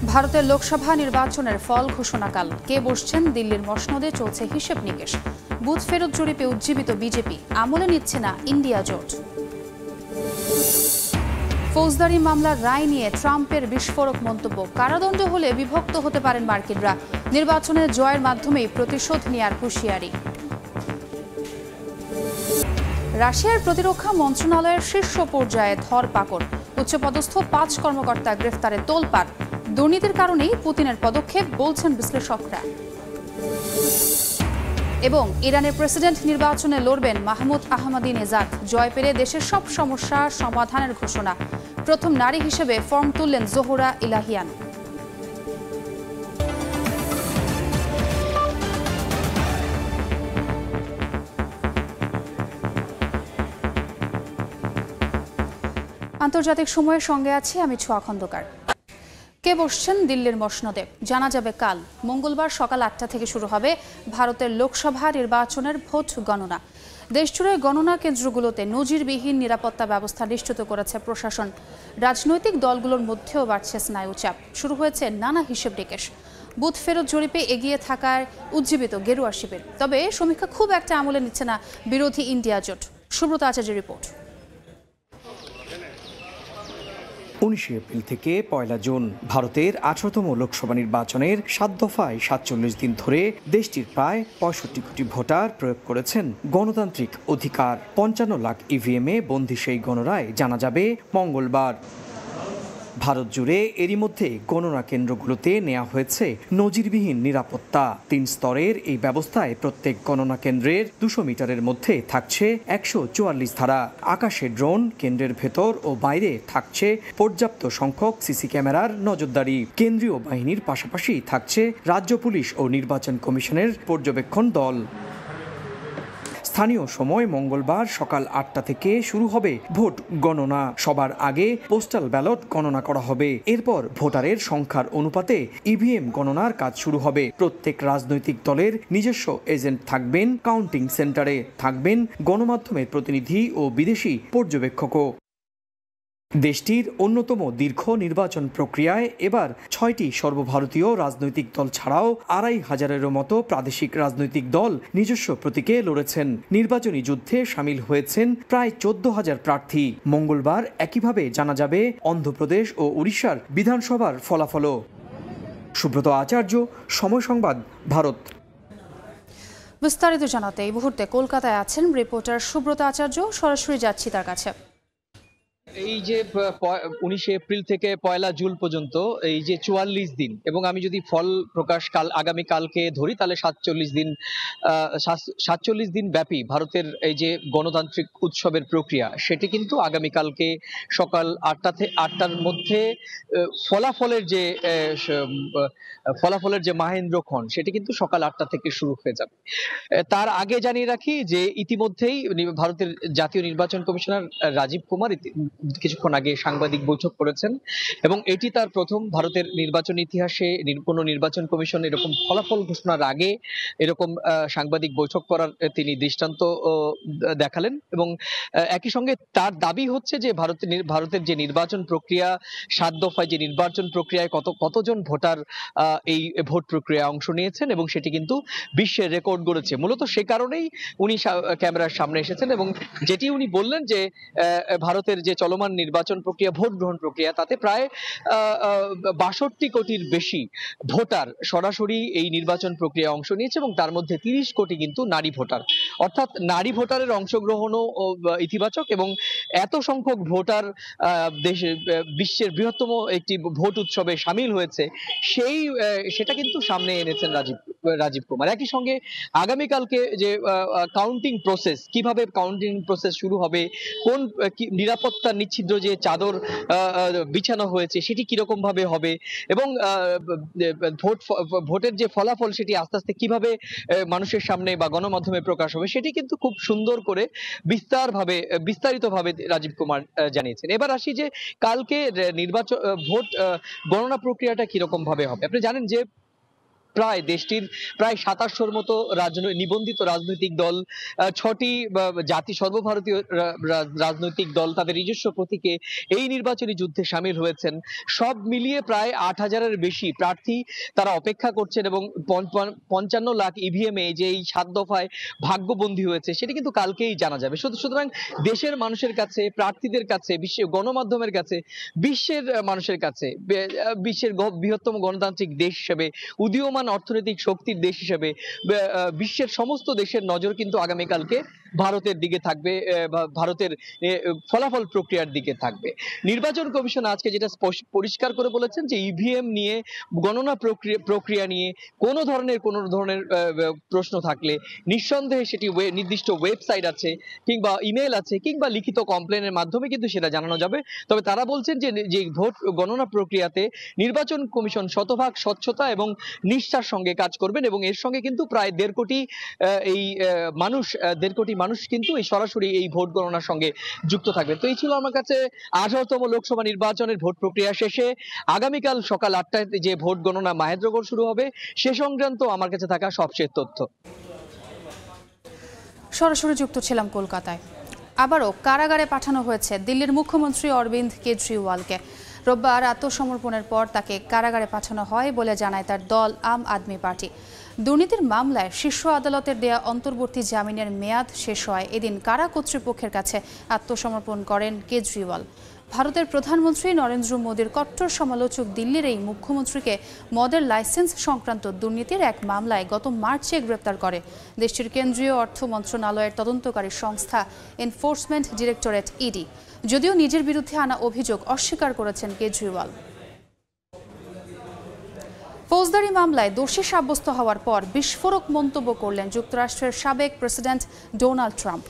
ভারতের লোকসভা নির্বাচনের ফল ঘোষণাকাল। কে বসছেন দিল্লির মসনদে, চলছে হিসেব নিকেশ। বুথ ফেরত জরিপে উজ্জীবিত বিজেপি, আমলে নিচ্ছে না ইন্ডিয়া জোট। ফৌজদারি মামলার রায় নিয়ে ট্রাম্পের বিস্ফোরক মন্তব্য, কারাদণ্ড হলে বিভক্ত হতে পারেন মার্কিনরা। নির্বাচনের জয়ের মাধ্যমেই প্রতিশোধ নেয়ার হুঁশিয়ারি। রাশিয়ার প্রতিরক্ষা মন্ত্রণালয়ের শীর্ষ পর্যায়ে ধরপাকড়, উচ্চপদস্থ 5 কর্মকর্তা গ্রেফতারে তোলপাড়। দুর্নীতির কারণেই পুতিনের পদক্ষেপ, বলছেন বিশ্লেষকরা। এবং ইরানের প্রেসিডেন্ট নির্বাচনে লড়বেন মাহমুদ আহমাদিনেজাদ। জয় পেলে দেশের সব সমস্যা সমাধানের ঘোষণা। প্রথম নারী হিসেবে ফর্ম তুললেন জোহরা ইলাহিয়ান। আন্তর্জাতিক সময়ের সঙ্গে আছি আমি ছোঁয়া খন্দকার। কে বসছেন দিল্লির মসনদে, জানা যাবে কাল। মঙ্গলবার সকাল 8টা থেকে শুরু হবে ভারতের লোকসভা নির্বাচনের ভোট গণনা। দেশজুড়ে গণনা কেন্দ্রগুলোতে নজিরবিহীন নিরাপত্তা ব্যবস্থা নিশ্চিত করেছে প্রশাসন। রাজনৈতিক দলগুলোর মধ্যেও বাড়ছে স্নায়ুচাপ। শুরু হয়েছে নানা হিসেব নিকেশ। বুথ ফেরত জরিপে এগিয়ে থাকার উজ্জীবিত গেরুয়া শিবির। তবে সমীক্ষা খুব একটা আমলে নিচ্ছে না বিরোধী ইন্ডিয়া জোট। সুব্রত আচার্যের রিপোর্ট। 19 এপ্রিল থেকে 1 জুন ভারতের 18তম লোকসভা নির্বাচনের 7 দফায় 47 দিন ধরে দেশটির প্রায় 65 কোটি ভোটার প্রয়োগ করেছেন গণতান্ত্রিক অধিকার। 55 লাখ ইভিএমে বন্দী সেই গণরায় জানা যাবে মঙ্গলবার। ভারত জুড়ে এরই মধ্যে গণনা কেন্দ্রগুলোতে নেওয়া হয়েছে নজিরবিহীন নিরাপত্তা। 3 স্তরের এই ব্যবস্থায় প্রত্যেক গণনা কেন্দ্রের 200 মিটারের মধ্যে থাকছে 144 ধারা। আকাশে ড্রোন, কেন্দ্রের ভেতর ও বাইরে থাকছে পর্যাপ্ত সংখ্যক সিসি ক্যামেরার নজরদারি। কেন্দ্রীয় বাহিনীর পাশাপাশি থাকছে রাজ্য পুলিশ ও নির্বাচন কমিশনের পর্যবেক্ষণ দল। স্থানীয় সময় মঙ্গলবার সকাল 8টা থেকে শুরু হবে ভোট গণনা। সবার আগে পোস্টাল ব্যালট গণনা করা হবে। এরপর ভোটারের সংখ্যার অনুপাতে ইভিএম গণনার কাজ শুরু হবে। প্রত্যেক রাজনৈতিক দলের নিজস্ব এজেন্ট থাকবেন কাউন্টিং সেন্টারে, থাকবেন গণমাধ্যমের প্রতিনিধি ও বিদেশি পর্যবেক্ষকও। দেশটির অন্যতম দীর্ঘ নির্বাচন প্রক্রিয়ায় এবার 6টি সর্বভারতীয় রাজনৈতিক দল ছাড়াও 2500-এরও মতো প্রাদেশিক রাজনৈতিক দল নিজস্ব প্রতীকে লড়েছেন। নির্বাচনী যুদ্ধে সামিল হয়েছেন প্রায় 14,000 প্রার্থী। মঙ্গলবার একইভাবে জানা যাবে অন্ধ্রপ্রদেশ ও উড়িষ্যার বিধানসভার ফলাফলও। সুব্রত আচার্য, সময় সংবাদ, ভারত। বিস্তারিত জানাতে এই মুহূর্তে কলকাতায় আছেন রিপোর্টার সুব্রত আচার্য। সরাসরি যাচ্ছি তার কাছে। এই যে 19 এপ্রিল থেকে 1 জুন পর্যন্ত এই যে 44 দিন, এবং আমি যদি ফল প্রকাশ আগামীকালকে ধরি তাহলে 47 দিন ব্যাপী ভারতের এই যে গণতান্ত্রিক উৎসবের প্রক্রিয়া, সেটি কিন্তু আগামীকালকে সকাল 8টার মধ্যে ফলাফলের যে মাহেন্দ্রক্ষণ, সেটি কিন্তু সকাল 8টা থেকে শুরু হয়ে যাবে। তার আগে জানিয়ে রাখি যে ইতিমধ্যেই ভারতের জাতীয় নির্বাচন কমিশনার রাজীব কুমার কিছুক্ষণ আগে সাংবাদিক বৈঠক করেছেন, এবং এটি তার প্রথম। ভারতের নির্বাচন ইতিহাসে কোনো নির্বাচন কমিশন এরকম ফলাফল ঘোষণার আগে এরকম সাংবাদিক বৈঠক করার তিনি দৃষ্টান্ত দেখালেন। এবং একই সঙ্গে তার দাবি হচ্ছে যে ভারতের যে নির্বাচন প্রক্রিয়া, 7 দফায় যে নির্বাচন প্রক্রিয়ায় কতজন ভোটার এই ভোট প্রক্রিয়ায় অংশ নিয়েছেন, এবং সেটি কিন্তু বিশ্বের রেকর্ড গড়েছে। মূলত সে কারণেই উনি ক্যামেরার সামনে এসেছেন, এবং যেটি উনি বললেন যে ভারতের যে চলমান নির্বাচন প্রক্রিয়া, ভোট গ্রহণ প্রক্রিয়া, তাতে প্রায় 62 কোটির বেশি ভোটার সরাসরি এই নির্বাচন প্রক্রিয়ায় অংশ নিয়েছে, এবং তার মধ্যে 30 কোটি কিন্তু নারী ভোটার। অর্থাৎ নারী ভোটারের অংশগ্রহণও ইতিবাচক, এবং এত সংখ্যক ভোটার বিশ্বের বৃহত্তম একটি ভোট উৎসবে সামিল হয়েছে, সেটা কিন্তু সামনে এনেছেন রাজীব কুমার। একই সঙ্গে আগামীকালকে যে কাউন্টিং প্রসেস, কিভাবে কাউন্টিং প্রসেস শুরু হবে, কোন নিরাপত্তা নিচ্ছিদ্র যে চাদর বিছানো হয়েছে সেটি কিরকম ভাবে হবে, এবং ভোটের যে ফলাফল সেটি আস্তে আস্তে কিভাবে মানুষের সামনে বা গণমাধ্যমে প্রকাশ হবে, সেটি কিন্তু খুব সুন্দর করে বিস্তারিতভাবে রাজীব কুমার জানিয়েছেন। এবার আসি যে কালকে ভোট গণনা প্রক্রিয়াটা কিরকম ভাবে হবে। আপনি জানেন যে প্রায় দেশটির প্রায় 2700-র মতো নিবন্ধিত রাজনৈতিক দল, 6টি জাতি সর্বভারতীয় রাজনৈতিক দল তাদের নিজস্ব প্রতীকে এই নির্বাচনী যুদ্ধে সামিল হয়েছেন। সব মিলিয়ে প্রায় 8000-এর বেশি প্রার্থী তারা অপেক্ষা করছেন এবং 55 লাখ ইভিএমে যে এই 7 দফায় ভাগ্যবন্দী হয়েছে সেটি কিন্তু কালকেই জানা যাবে। সুতরাং দেশের মানুষের কাছে, প্রার্থীদের কাছে, বিশ্বের গণমাধ্যমের কাছে, বিশ্বের মানুষের কাছে, বিশ্বের বৃহত্তম গণতান্ত্রিক দেশ হিসেবে, উদীয়মান অর্থনৈতিক শক্তির দেশ হিসেবে বিশ্বের সমস্ত দেশের নজর কিন্তু আগামীকালকে ভারতের দিকে থাকবে, ভারতের ফলাফল প্রক্রিয়ার দিকে থাকবে। নির্বাচন কমিশন আজকে যেটা পরিষ্কার করে বলেছেন যে ইভিএম নিয়ে, গণনা প্রক্রিয়া নিয়ে কোনো ধরনের প্রশ্ন থাকলে নিঃসন্দেহে সেটি নির্দিষ্ট ওয়েবসাইট আছে কিংবা ইমেল আছে কিংবা লিখিত কমপ্লেনের মাধ্যমে কিন্তু সেটা জানানো যাবে। তবে তারা বলছেন যে ভোট গণনা প্রক্রিয়াতে নির্বাচন কমিশন শতভাগ স্বচ্ছতা এবং নিষ্ঠার সঙ্গে কাজ করবেন এবং এর সঙ্গে কিন্তু প্রায় 1.5 কোটি মানুষ কিন্তু এই সরাসরি এই ভোট গণনার সঙ্গে যুক্ত থাকবেন। তো এই ছিল আমার কাছে 18তম লোকসভা নির্বাচনের ভোট প্রক্রিয়া শেষে আগামীকাল সকাল 8টায় যে ভোট গণনা মাহেন্দ্রগড় শুরু হবে সে সংক্রান্ত আমার কাছে থাকা সবশেষ তথ্য। সরাসরি যুক্ত ছিলাম কলকাতায়। আবারও কারাগারে পাঠানো হয়েছে দিল্লির মুখ্যমন্ত্রী অরবিন্দ কেজরিওয়ালকে। রোববার আত্মসমর্পণের পর তাকে কারাগারে পাঠানো হয় বলে জানায় তার দল আম আদমি পার্টি। দুর্নীতির মামলায় শীর্ষ আদালতের দেয়া অন্তর্বর্তী জামিনের মেয়াদ শেষ হয় এদিন কারা কর্তৃপক্ষের কাছে আত্মসমর্পণ করেন কেজরিওয়াল। ভারতের প্রধানমন্ত্রী নরেন্দ্র মোদীর কট্টর সমালোচক দিল্লির এই মুখ্যমন্ত্রীকে মদের লাইসেন্স সংক্রান্ত দুর্নীতির এক মামলায় গত মার্চে গ্রেপ্তার করে দেশটির কেন্দ্রীয় অর্থ মন্ত্রণালয়ের তদন্তকারী সংস্থা এনফোর্সমেন্ট ডিরেক্টরেট ইডি। যদিও নিজের বিরুদ্ধে আনা অভিযোগ অস্বীকার করেছেন কেজরিওয়াল। ফৌজদারি মামলায় দোষী সাব্যস্ত হওয়ার পর বিস্ফোরক মন্তব্য করলেন যুক্তরাষ্ট্রের সাবেক প্রেসিডেন্ট ডোনাল্ড ট্রাম্প।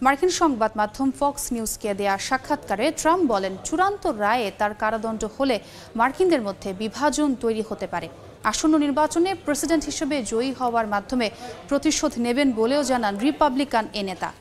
মার্কিন সংবাদ মাধ্যম ফক্স নিউজকে দেয়া সাক্ষাৎকারে ট্রাম্প বলেন, চূড়ান্ত রায়ে তার কারাদণ্ড হলে মার্কিনদের মধ্যে বিভাজন তৈরি হতে পারে। আসন্ন নির্বাচনে প্রেসিডেন্ট হিসেবে জয়ী হওয়ার মাধ্যমে প্রতিশোধ নেবেন বলেও জানান রিপাবলিকান এ নেতা।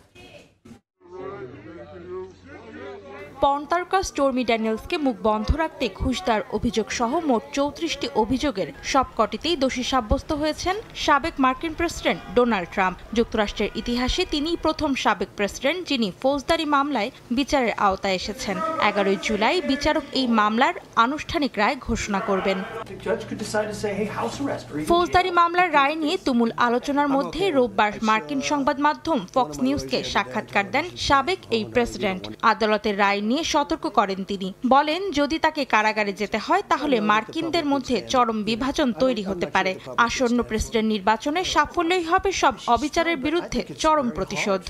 পর্ন তারকা স্টোরমি ড্যানিয়েলসকে মুখ বন্ধ রাখতে ঘুষ দেওয়ার অভিযোগ সহ মোট 34টি অভিযোগের সবকটিতেই দোষী সাব্যস্ত হয়েছেন সাবেক মার্কিন প্রেসিডেন্ট ডোনাল্ড ট্রাম্প। যুক্তরাষ্ট্রের ইতিহাসে তিনিই প্রথম সাবেক প্রেসিডেন্ট যিনি ফৌজদারি মামলায় বিচারের আওতায় এসেছেন। 11 জুলাই বিচারক এই মামলার আনুষ্ঠানিক রায় ঘোষণা করবেন। ফৌজদারি মামলার রায় নিয়ে তুমুল আলোচনার মধ্যে রোববার মার্কিন সংবাদ মাধ্যম ফক্স নিউজকে সাক্ষাৎকার দেন সাবেক এই প্রেসিডেন্ট। আদালতের রায় নিয়ে সতর্ক করেন তিনি। বলেন, যদি তাকে কারাগারে যেতে হয় তাহলে মার্কিনদের মধ্যে চরম বিভাজন তৈরি হতে পারে। আসন্ন প্রেসিডেন্ট নির্বাচনে সাফল্যই হবে সব অবিচারের বিরুদ্ধে চরম প্রতিশোধ।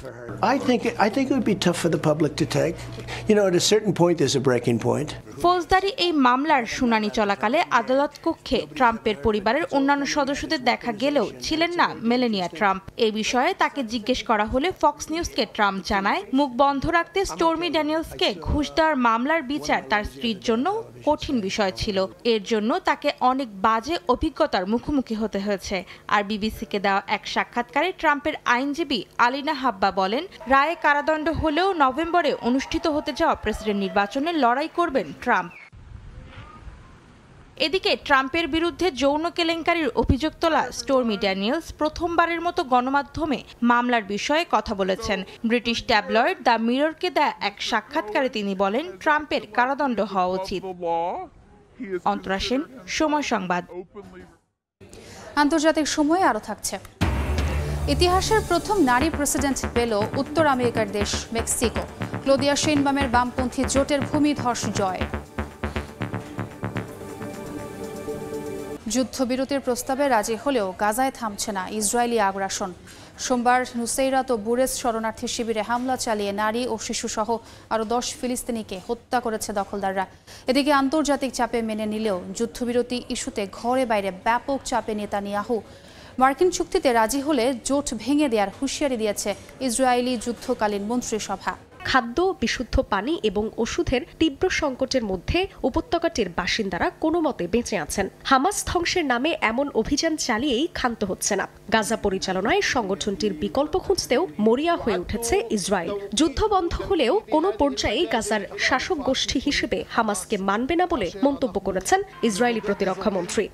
ফৌজদারি এই মামলার শুনানি চলাকালে আদালত কক্ষে ট্রাম্পের পরিবারের অন্যান্য সদস্যদের দেখা গেলেও ছিলেন না মেলানিয়া ট্রাম্প। এই বিষয়ে তাকে জিজ্ঞেস করা হলে ফক্স নিউজকে ট্রাম্প জানায়, মুখ বন্ধ রাখতে স্টোরমি ড্যানিয়েলসকে ঘুষ দেওয়ার মামলার বিচার তার স্ত্রীর জন্য কঠিন বিষয় ছিল। এর জন্য তাকে অনেক বাজে অভিজ্ঞতার মুখোমুখি হতে হয়েছে। আর বিবিসিকে দেওয়া এক সাক্ষাৎকারে ট্রাম্পের আইনজীবী আলিনা হাব্বা বলেন, রায়ে কারাদণ্ড হলেও নভেম্বরে অনুষ্ঠিত হতে যাওয়া প্রেসিডেন্ট নির্বাচনে লড়াই করবেন ট্রাম্প। এদিকে ট্রাম্পের বিরুদ্ধে যৌন কেলেঙ্কারির অভিযোগ তোলা স্টোরমি ড্যানিয়েলস প্রথমবারের মতো গণমাধ্যমে মামলার বিষয়ে কথা বলেছেন। ব্রিটিশ ট্যাবলয়েড দ্য মিররকে দেয়া এক সাক্ষাৎকারে তিনি বলেন, ট্রাম্পের কারাদণ্ড হওয়া উচিত। অন্তরা সেন, সময় সংবাদ। আন্তর্জাতিক সময় আরও থাকছে। ইতিহাসের প্রথম নারী প্রেসিডেন্ট পেল উত্তর আমেরিকার দেশ মেক্সিকো। ক্লোদিয়া শেইনবামের বামপন্থী জোটের ভূমিধস জয়। যুদ্ধবিরতির প্রস্তাবে রাজি হলেও গাজায় থামছে না ইসরায়েলি আগ্রাসন। সোমবার নুসেইরাত ও বুরেজ শরণার্থী শিবিরে হামলা চালিয়ে নারী ও শিশুসহ আরও 10 ফিলিস্তিনিকে হত্যা করেছে দখলদাররা। এদিকে আন্তর্জাতিক চাপে মেনে নিলেও যুদ্ধবিরতি ইস্যুতে ঘরে বাইরে ব্যাপক চাপে নেতানিয়াহু। মার্কিন চুক্তিতে রাজি হলে জোট ভেঙে দেওয়ার হুঁশিয়ারি দিয়েছে ইসরায়েলি যুদ্ধকালীন মন্ত্রিসভা। খাদ্য, বিশুদ্ধ পানি এবং ওষুধের তীব্র সংকটের মধ্যে উপত্যকাটির বাসিন্দারা কোনো মতে বেঁচে আছেন। হামাস ধ্বংসের নামে এমন অভিযান চালিয়েই ক্ষান্ত হচ্ছে না। গাজা পরিচালনায় সংগঠনটির বিকল্প খুঁজতেও মরিয়া হয়ে উঠেছে ইসরায়েল। যুদ্ধ বন্ধ হলেও কোনো পর্যায়ে গাজার শাসক গোষ্ঠী হিসেবে হামাসকে মানবে না বলে মন্তব্য করেছেন ইসরায়েলি প্রতিরক্ষা মন্ত্রী।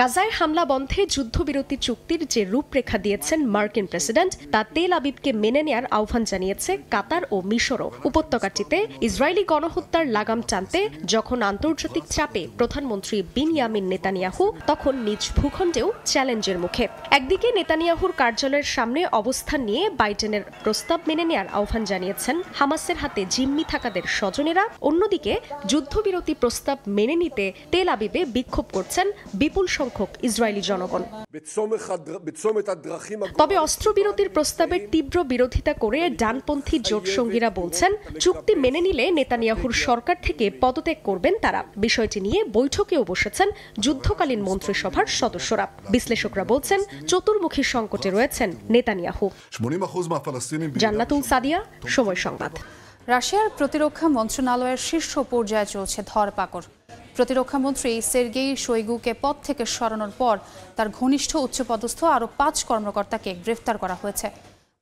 গাজায় হামলা বন্ধে যুদ্ধবিরতি চুক্তির যে রূপরেখা দিয়েছেন মার্কিন প্রেসিডেন্ট তা তেল আবিবকে মেনে নেয়ার আহ্বান জানিয়েছে কাতার ও মিশরও। উপত্যকাটিতে ইসরায়েলি গণহত্যার লাগাম টানতে যখন আন্তর্জাতিক চাপে প্রধানমন্ত্রী বিনয়ামিন নেতানিয়াহু, তখন নিজ ভূখণ্ডেও চ্যালেঞ্জের মুখে। একদিকে নেতানিয়াহুর কার্যালয়ের সামনে অবস্থান নিয়ে বাইডেনের প্রস্তাব মেনে নেয়ার আহ্বান জানিয়েছেন হামাসের হাতে জিম্মি থাকাদের স্বজনেরা, অন্যদিকে যুদ্ধবিরতি প্রস্তাব মেনে নিতে তেল আবিবে বিক্ষোভ করছেন বিপুল সংখ্যক ইসরায়েলি জনগণ। তবে অস্ত্রবিরতির প্রস্তাবের তীব্র বিরোধিতা করে ডানপন্থী জোটসঙ্গীরা বলছেন, চুক্তি মেনে নিলে নেতানিয়াহুর সরকার থেকে পদত্যাগ করবেন তারা। বিষয়টি নিয়ে বৈঠকেও বসেছেন যুদ্ধকালীন মন্ত্রিসভার সদস্যরা। বিশ্লেষকরা বলছেন, চতুর্মুখী সংকটে রয়েছেন নেতানিয়াহু। জান্নাতুল সাদিয়া, সময় সংবাদ। রাশিয়ার প্রতিরক্ষা মন্ত্রণালয়ের শীর্ষ পর্যায়ে চলছে ধরপাকড়। প্রতিরক্ষামন্ত্রী সের্গেই শোইগুকে পদ থেকে সরানোর পর তার ঘনিষ্ঠ উচ্চপদস্থ আরও 5 কর্মকর্তাকে গ্রেফতার করা হয়েছে।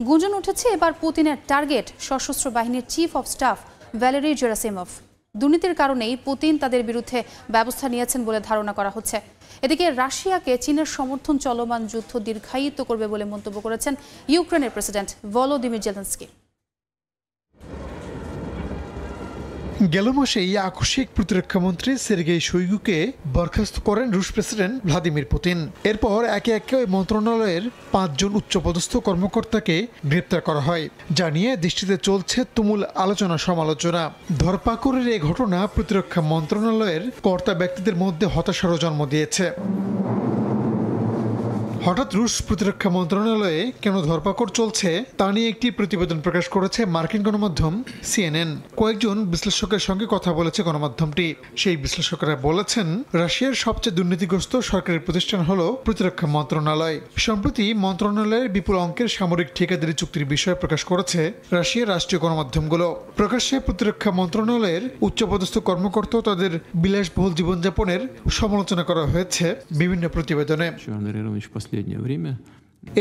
গুঞ্জন উঠেছে এবার পুতিনের টার্গেট সশস্ত্র বাহিনীর চিফ অব স্টাফ ভ্যালেরি জেরাসিমভ। দুর্নীতির কারণেই পুতিন তাদের বিরুদ্ধে ব্যবস্থা নিয়েছেন বলে ধারণা করা হচ্ছে। এদিকে রাশিয়াকে চীনের সমর্থন চলমান যুদ্ধ দীর্ঘায়িত করবে বলে মন্তব্য করেছেন ইউক্রেনের প্রেসিডেন্ট ভলোদিমির জেলেনস্কি। গেল মাসেই আকস্মিক প্রতিরক্ষামন্ত্রী সের্গেই শোইগুকে বরখাস্ত করেন রুশ প্রেসিডেন্ট ভ্লাদিমির পুতিন। এরপর একে একে ওই মন্ত্রণালয়ের 5 জন উচ্চপদস্থ কর্মকর্তাকে গ্রেপ্তার করা হয়, যা নিয়ে দেশটিতে চলছে তুমুল আলোচনা সমালোচনা। ধরপাকড়ের এই ঘটনা প্রতিরক্ষা মন্ত্রণালয়ের কর্তা ব্যক্তিদের মধ্যে হতাশারও জন্ম দিয়েছে। হঠাৎ রুশ প্রতিরক্ষা মন্ত্রণালয়ে কেন ধরপাকড় চলছে তা নিয়ে একটি প্রতিবেদন প্রকাশ করেছে মার্কিন গণমাধ্যম CNN। কয়েকজন বিশ্লেষকের সঙ্গে কথা বলেছে গণমাধ্যমটি। সেই বিশ্লেষকরা বলেছেন, রাশিয়ার সবচেয়ে দুর্নীতিগ্রস্ত সরকারি প্রতিষ্ঠান হলো প্রতিরক্ষা মন্ত্রণালয়। সম্প্রতি মন্ত্রণালয়ের বিপুল অঙ্কের সামরিক ঠিকাদারি চুক্তির বিষয়ে প্রকাশ করেছে রাশিয়ার রাষ্ট্রীয় গণমাধ্যমগুলো। প্রকাশ্যে প্রতিরক্ষা মন্ত্রণালয়ের উচ্চপদস্থ কর্মকর্তা তাদের বিলাসবহুল জীবনযাপনের সমালোচনা করা হয়েছে বিভিন্ন প্রতিবেদনে।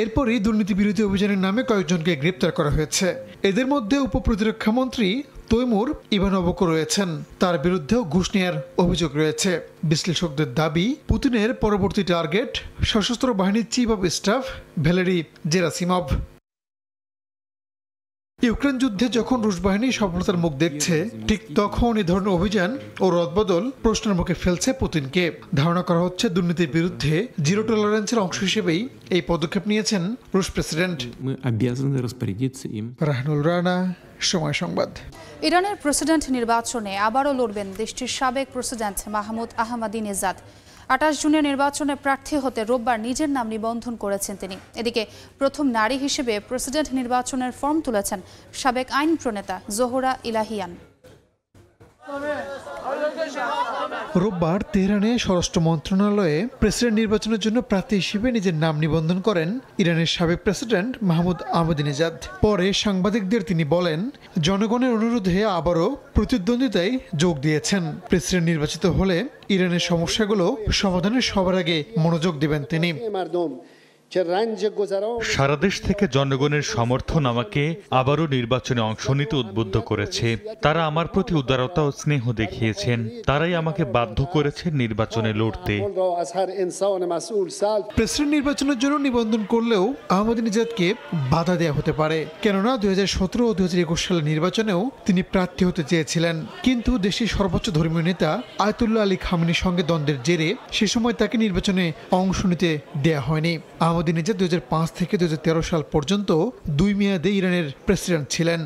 এরপরই দুর্নীতি বিরোধী অভিযানের নামে কয়েকজনকে গ্রেপ্তার করা হয়েছে। এদের মধ্যে উপপ্রতিরক্ষামন্ত্রী তৈমুর ইভানোভও রয়েছেন। তার বিরুদ্ধেও ঘুষ নেওয়ার অভিযোগ রয়েছে। বিশ্লেষকদের দাবি, পুতিনের পরবর্তী টার্গেট সশস্ত্র বাহিনীর chief of staff Valery Gerasimov. Ukraine যুদ্ধে যখন রুশ বাহিনী সফলতার মুখ দেখছে, ঠিক তখন এই ধরনের অভিযান ও রদবদল প্রশ্নের মুখে ফেলছে পুতিনকে। ধারণা করা হচ্ছে দুর্নীতির বিরুদ্ধে জিরো টলারেন্সের অংশ হিসেবেই এই পদক্ষেপ নিয়েছেন রুশ প্রেসিডেন্ট। রাহনুল রানা, সময় সংবাদ। ইরানের প্রেসিডেন্ট নির্বাচনে আবারও লড়বেন দেশটির সাবেক প্রেসিডেন্ট মাহমুদ আহমাদিনেজাদ। 28 জুনের নির্বাচনে প্রার্থী হতে রোববার নিজের নাম নিবন্ধন করেছেন তিনি। এদিকে প্রথম নারী হিসেবে প্রেসিডেন্ট নির্বাচনের ফর্ম তুলেছেন সাবেক আইন প্রণেতা জোহরা ইলাহিয়ান। রোববার তেহরানে স্বরাষ্ট্র মন্ত্রণালয়ে প্রেসিডেন্ট নির্বাচনের জন্য প্রার্থী হিসেবে নিজের নাম নিবন্ধন করেন ইরানের সাবেক প্রেসিডেন্ট মাহমুদ আহমাদিনেজাদ। পরে সাংবাদিকদের তিনি বলেন, জনগণের অনুরোধে আবারও প্রতিদ্বন্দ্বিতায় যোগ দিয়েছেন। প্রেসিডেন্ট নির্বাচিত হলে ইরানের সমস্যাগুলো সমাধানে সবার আগে মনোযোগ দিবেন তিনি। সারা দেশ থেকে জনগণের সমর্থন আমাকে আবারও নির্বাচনে অংশ নিতে উদ্বুদ্ধ করেছে। তারা আমার প্রতি উদারতা ও স্নেহ দেখিয়েছেন। তারাই আমাকে বাধ্য করেছে নির্বাচনে লড়তে। প্রেসিডেন্ট নির্বাচনের জন্য নিবন্ধন করলেও আহমাদিনেজাদকে বাধা দেওয়া হতে পারে, কেননা 2017 ও 2021 সালের নির্বাচনেও তিনি প্রার্থী হতে চেয়েছিলেন। কিন্তু দেশের সর্বোচ্চ ধর্মীয় নেতা আয়াতুল্লাহ আলী খামেনির সঙ্গে দ্বন্দ্বের জেরে সে সময় তাকে নির্বাচনে অংশ নিতে দেওয়া হয়নি। আহমাদিনেজাদ 2005 থেকে 2013 সাল পর্যন্ত 2 মেয়াদে ইরানের প্রেসিডেন্ট ছিলেন।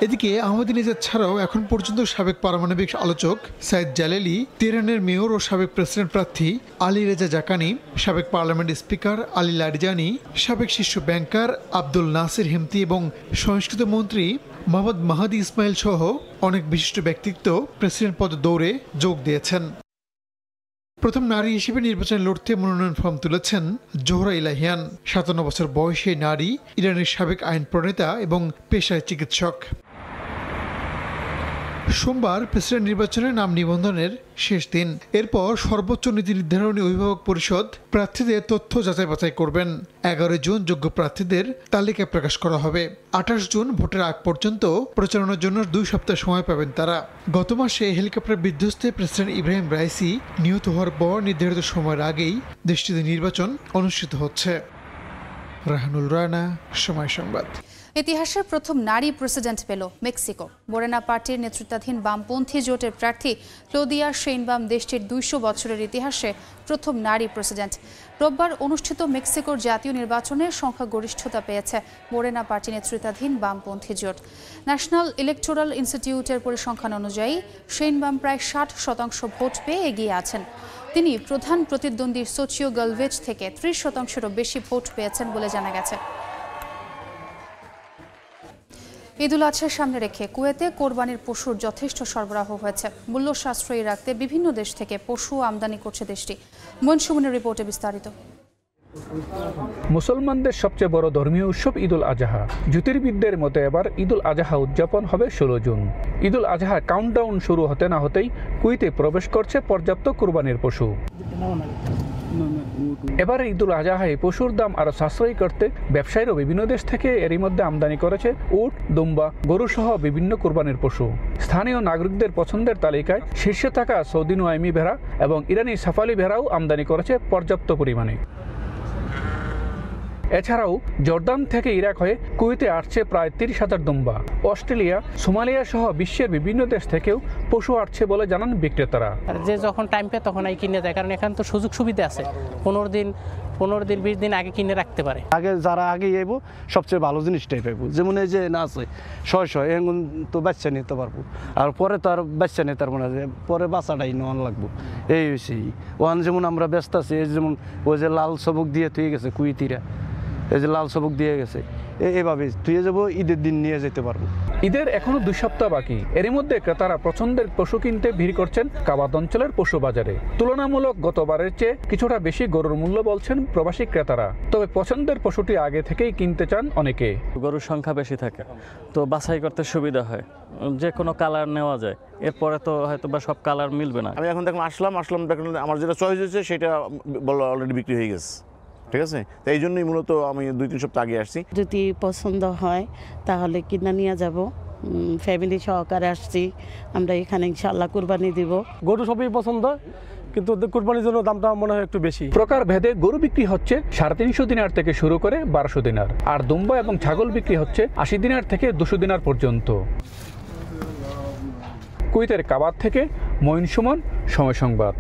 এদিকে আহমাদিনেজাদ ছাড়াও এখন পর্যন্ত সাবেক পারমাণবিক আলোচক সাইদ জালেলি, তেহরানের মেয়র ও সাবেক প্রেসিডেন্ট প্রার্থী আলী রেজা জাকানি, সাবেক পার্লামেন্ট স্পিকার আলী লারিজানি, সাবেক শীর্ষ ব্যাংকার আব্দুল নাসির হেমতি এবং সংস্কৃতি মন্ত্রী মোহাম্মদ মাহাদি ইসমাইল সহ অনেক বিশিষ্ট ব্যক্তিত্ব প্রেসিডেন্ট পদে দৌড়ে যোগ দিয়েছেন। প্রথম নারী হিসেবে নির্বাচনে লড়তে মনোনয়ন ফর্ম তুলেছেন জোহরা ইলাহিয়ান। 57 বছর বয়সী নারী, ইরানের সাবেক আইন প্রণেতা এবং পেশায় চিকিৎসক। সোমবার প্রেসিডেন্ট নির্বাচনে নাম নিবন্ধনের শেষ দিন। এরপর সর্বোচ্চ নীতি নির্ধারণী অভিভাবক পরিষদ প্রার্থীদের তথ্য যাচাই বাছাই করবেন। 11 জুন যোগ্য প্রার্থীদের তালিকা প্রকাশ করা হবে। 28 জুন ভোটের আগ পর্যন্ত প্রচারণার জন্য 2 সপ্তাহ সময় পাবেন তারা। গত মাসে হেলিকপ্টার বিধ্বস্তে প্রেসিডেন্ট ইব্রাহিম রাইসি নিহত হওয়ার পর নির্ধারিত সময়ের আগেই দেশটিতে নির্বাচন অনুষ্ঠিত হচ্ছে। রাহানুল রানা, সময় সংবাদ। ইতিহাসের প্রথম নারী প্রেসিডেন্ট পেল মেক্সিকো। মোরেনা পার্টির নেতৃত্বাধীন বামপন্থী জোটের প্রার্থী ক্লোদিয়া শেইনবাম দেশটির 200 বছরের ইতিহাসে প্রথম নারী প্রেসিডেন্ট। রোববার অনুষ্ঠিত মেক্সিকোর জাতীয় নির্বাচনে সংখ্যাগরিষ্ঠতা পেয়েছে মোরেনা পার্টি নেতৃত্বাধীন বামপন্থী জোট। ন্যাশনাল ইলেকটোরাল ইনস্টিটিউটের পরিসংখ্যান অনুযায়ী শেইনবাম প্রায় 60% ভোট পেয়ে এগিয়ে আছেন। তিনি প্রধান প্রতিদ্বন্দ্বী সোচিও গালভেজ থেকে 30%-এরও বেশি ভোট পেয়েছেন বলে জানা গেছে। ঈদুল আজহার সামনে রেখে কুয়েতে কোরবানির পশুর যথেষ্ট সরবরাহ হয়েছে। মূল্য সাশ্রয়ী রাখতে বিভিন্ন দেশ থেকে পশু আমদানি করছে দেশটি। মনসুমনের রিপোর্টে বিস্তারিত। মুসলমানদের সবচেয়ে বড় ধর্মীয় উৎসব ঈদুল আজহা। জ্যোতির্বিদদের মতে এবার ঈদুল আজহা উদযাপন হবে 16 জুন। ঈদুল আজহা কাউন্টডাউন শুরু হতে না হতেই কুয়েতে প্রবেশ করছে পর্যাপ্ত কোরবানির পশু। এবারে ঈদুল আজহায় পশুর দাম আরো সাশ্রয়ী করতে ব্যবসায়ীরা বিভিন্ন দেশ থেকে এরই মধ্যে আমদানি করেছে উট, দুম্বা, গরু সহ বিভিন্ন কোরবানির পশু। স্থানীয় নাগরিকদের পছন্দের তালিকায় শীর্ষে থাকা সৌদি নোয়াইমি ভেড়া এবং ইরানি সাফালি ভেড়াও আমদানি করেছে পর্যাপ্ত পরিমাণে। এছাড়াও জর্দান থেকে ইরাক হয়ে কুয়েতে আসছে প্রায় 30,000 দুম্বা। অস্ট্রেলিয়া, সোমালিয়া সহ বিশ্বের বিভিন্ন দেশ থেকেও পশু আসছে বলে জানান বিক্রেতারা। যে যখন টাইম পায় তখন আগে কিনে যায়, কারণ এখানে তো সুযোগ সুবিধা আছে। 15 দিন 20 দিন আগে কিনে রাখতে পারে। আগে যারা আগে যাইব সবচেয়ে ভালো জিনিসটাই পাইব। যেমন এই যে না আছে 600 এখন তো বাচ্চা নিতে পারবো, আর পরে তো আর বাচ্চা নিতে পারবো না, যে পরে বাচ্চাটাই নেওয়ান লাগবো। এই হয়েছে ওখান যেমন আমরা ব্যস্ত আছি। এই যেমন ওই যে লাল সবক দিয়ে থুয়ে গেছে কুইতিরা, এই যে লাল সবক দিয়ে গেছে, এইভাবে থুয়ে যাবো, ঈদের দিন নিয়ে যেতে পারবো। ঈদের এখনো 2 সপ্তাহ বাকি। এরই মধ্যে ক্রেতারা পছন্দের পশু কিনতে ভিড় করছেন কাবাদ অঞ্চলের পশু বাজারে। তুলনামূলক গতবারের চেয়ে কিছুটা বেশি গরুর মূল্য বলছেন প্রবাসী ক্রেতারা। তবে পছন্দের পশুটি আগে থেকেই কিনতে চান অনেকে। গরুর সংখ্যা বেশি থাকে তো বাছাই করতে সুবিধা হয়, যে কোনো কালার নেওয়া যায়। এরপরে তো হয়তো বা সব কালার মিলবে না। আমি এখন দেখলাম আসলাম দেখলাম আমার যেটা চয়েস হয়েছে সেটা অলরেডি বিক্রি হয়ে গেছে। ঠিক আছে, তো এই জন্যই মূলত আমি 2-3 সপ্তাহ আগে আসছি। যদি পছন্দ হয় তাহলে কিনা নিয়ে যাব। ফ্যামিলি সহকারে আসছি আমরা এখানে, ইনশাআল্লাহ কুরবানি দিব। গরু সবই পছন্দ, কিন্তু কুরবানির জন্য দামটা মনে হয় একটু বেশি। প্রকার ভেদে গরু বিক্রি হচ্ছে 350 দিনার থেকে শুরু করে 1200 দিনার, আর দুম্বা এবং ছাগল বিক্রি হচ্ছে 80 দিনার থেকে 200 দিনার পর্যন্ত। কুয়েতের কাবাদ থেকে মঈন সুমন, সময় সংবাদ।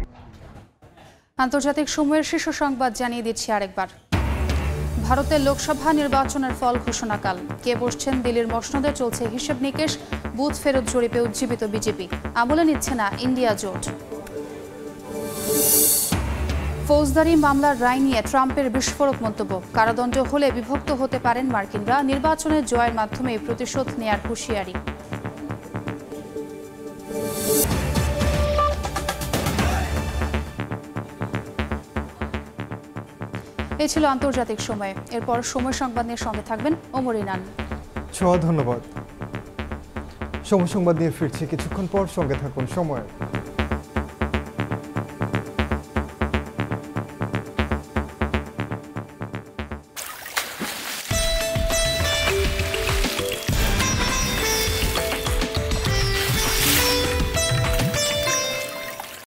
আন্তর্জাতিক সময়ের শীর্ষ সংবাদ জানিয়ে দিচ্ছি আরেকবার। ভারতের লোকসভা নির্বাচনের ফল ঘোষণাকাল। কে বসছেন দিল্লির মসনদে চলছে হিসেব নিকেশ। বুথ ফেরত জরিপে উজ্জীবিত বিজেপি, আমলে নিচ্ছে না ইন্ডিয়া জোট। ফৌজদারি মামলার রায় নিয়ে ট্রাম্পের বিস্ফোরক মন্তব্য। কারাদণ্ড হলে বিভক্ত হতে পারেন মার্কিনরা। নির্বাচনের জয়ের মাধ্যমে প্রতিশোধ নেয়ার হুঁশিয়ারি। এই ছিল আন্তর্জাতিক সময়। এরপর সময় সংবাদ নিয়ে সঙ্গে থাকবেন ওমর ইনান। ধন্যবাদ। সময় সংবাদ নিয়ে ফিরছি কিছুক্ষণ পর, সঙ্গে থাকুন সময়।